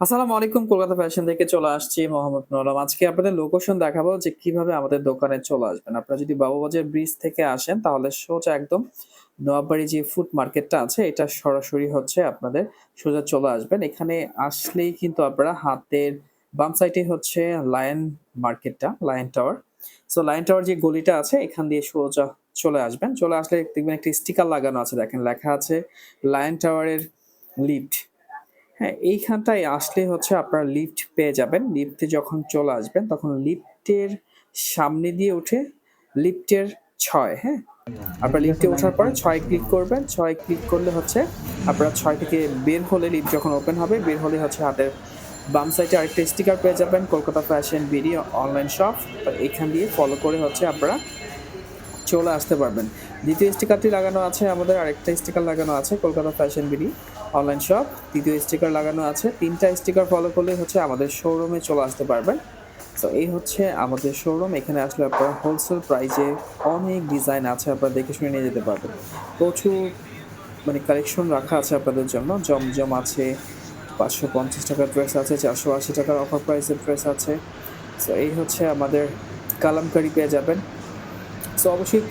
আসসালামু আলাইকুম। কলকাতা ফ্যাশন থেকে চলে আসছি মোহাম্মদ নুরুল। আজকে আপনাদের লোকেশন দেখাবো যে কিভাবে আমাদের দোকানে চলে আসবেন। আপনারা যদি বাবুবাজার ব্রিজ থেকে আসেন তাহলে সোজা একদম নোয়াপাড়ি যে ফুড মার্কেটটা আছে এটা সরাসরি হচ্ছে আপনাদের সোজা চলে আসবেন। এখানে আসলেই কিন্তু আপনারা হাতের বাম সাইডে হচ্ছে লায়ন মার্কেটটা, lion tower. So lion tower যে গলিটা আছে এখান দিয়ে সোজা চলে আসবেন। চলে আসলে দেখবেন একটা স্টিকার লাগানো আছে দেখেন লেখা আছে লায়ন টাওয়ারের লিফট। হ্যাঁ, এইখানটায় আসলে হচ্ছে আপনারা লিফট পেয়ে যাবেন। লিফটে যখন চলে আসবেন তখন লিফটের সামনে দিয়ে উঠে লিফটের ৬, হ্যাঁ? আপনারা লিফটে ওঠার পরে ৬ ক্লিক করবেন। ৬ ক্লিক করলে হচ্ছে আপনারা ৬ থেকে বের হলে লিফট যখন ওপেন হবে, বের হলে হচ্ছে হাতের বাম সাইডে আরেকটা স্টিকার পেয়ে যাবেন Kolkata fashion BD online shop. তো এখান দিয়ে ফলো করে হচ্ছে আপনারা চলে আসতে পারবেন। ২য় স্টিকারটি লাগানো আছে আমাদের আরেকটা স্টিকার লাগানো আছে Kolkata fashion BD online shop. ৩য় স্টিকার লাগানো আছে। ৩টা স্টিকার ফলো করলেই হচ্ছে আমাদের শোরুমে চলে আসতে পারবেন। সো এই হচ্ছে আমাদের শোরুম। এখানে আসলে আপনারা হোলসেল প্রাইসে অনেক ডিজাইন আছে আপনারা দেখে শুনে নিয়ে যেতে পারবেন। প্রচুর কালেকশন রাখা আছে আপনাদের জন্য। জমজম আছে, ৳৫৫০ ড্রেস আছে, ৳৪৮০ অফার প্রাইসের ড্রেস আছে। সো এই হচ্ছে আমাদের কালামকারী পেয়ে যাবেন। সো অবশ্যই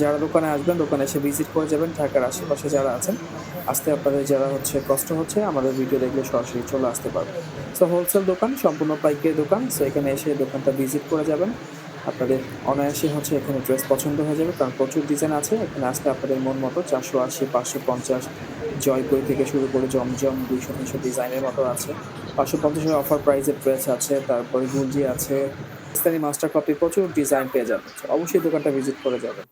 যারা দোকানে আসবেন, দোকানে এসে ভিজিট করে যাবেন। ঢাকার আশেপাশে যারা আছেন, আসতে আপনাদের যারা হচ্ছে কষ্ট হচ্ছে, আমাদের ভিডিও দেখলে সরাসরি চলে আসতে পারবেন। সো হোলসেল দোকান, সম্পূর্ণ পাইকারি দোকান। সো এখানে এসে দোকানটা ভিজিট করে যাবেন। আপনাদের অনায়াসে হচ্ছে এখানে ড্রেস পছন্দ হয়ে যাবে কারণ প্রচুর ডিজাইন আছে। এখানে আসলে আপনাদের মন মতো ৪৮০, ৫৫০ জয়পুরি থেকে শুরু করে জমজম ২০০-৩০০ ডিজাইনের মতো আছে। ৫৫০ এর অফার প্রাইসের ড্রেস আছে, তারপরে গুলজি আছে, পাকিস্তানি মাস্টার কপি প্রচুর ডিজাইন পেয়ে যাবেন। অবশ্যই দোকানটা ভিজিট করে যাবেন।